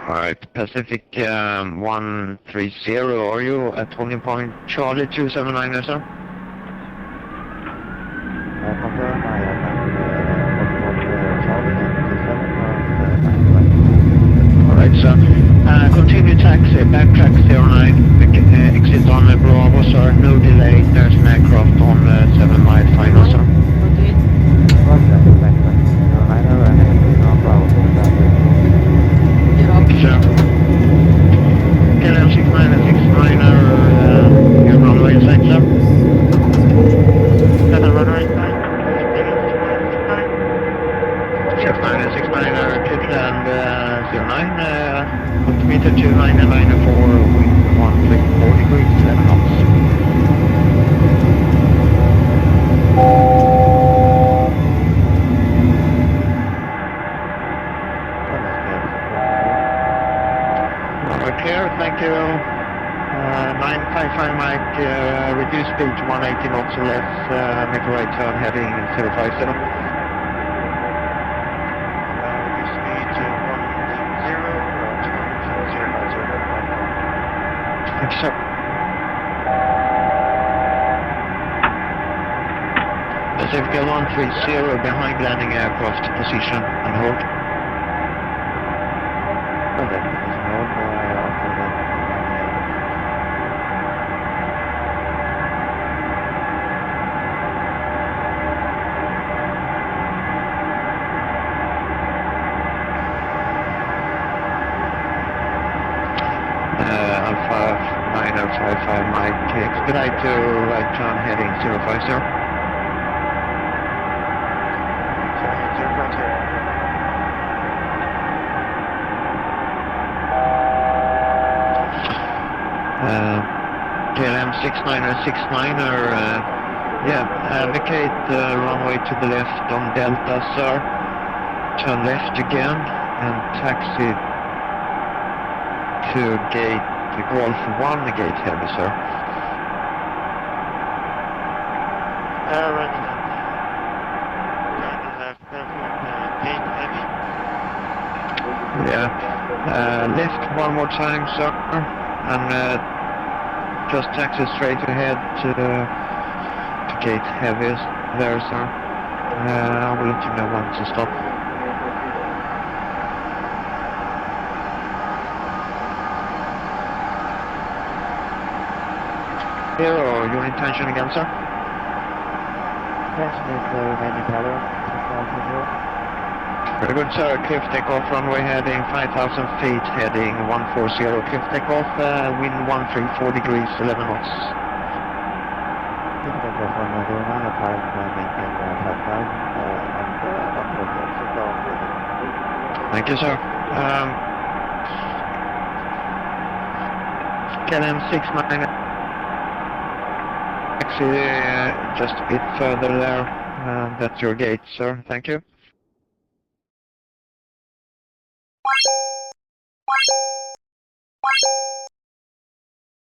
Alright, Pacific 130, are you at holding point Charlie 279, sir? Confirm, I am at holding point Charlie and 27 Alright, sir. Continue taxi, backtrack 09, exit on Bravo, sir. No delay, there's an aircraft on 7 mile final, sir. Roger, backtrack 09 and exit on Bravo, standard. Thank you, sir. KLM 6969er, your runway inside, sir. Runway inside. 6969er, Kitland 09, altimeter 2994, wind 134 degrees, 11 knots. Clear, thank you. 955 Mike, reduce speed to 180 knots or less, make a right turn heading 050. Reduce speed to 180, turn 050. Thank you, sir. Pacific 130 behind landing aircraft, position and hold. Okay, position hold, after that. Alpha 9055 Mike, expedite to right turn heading 050. KLM 6969er, vacate runway to the left on Delta, sir. Turn left again and taxi to gate, Golf 1 gate heavy, sir. Running left, gate heavy. Yeah, left one more time, sir, and just taxi straight ahead to gate heavy there, sir. I will let you know when to stop. Aero, your intention again, sir? Intention is remaining tolerant, 6,000. Very good, sir. Cliff takeoff, runway heading 5,000 feet, heading 140. Cliff takeoff, wind 134 degrees, 11 knots. Cliff takeoff on 09, time maintain 5,000 and 140, Thank you, sir. KLM 69, actually just a bit further there. That's your gate, sir. Thank you.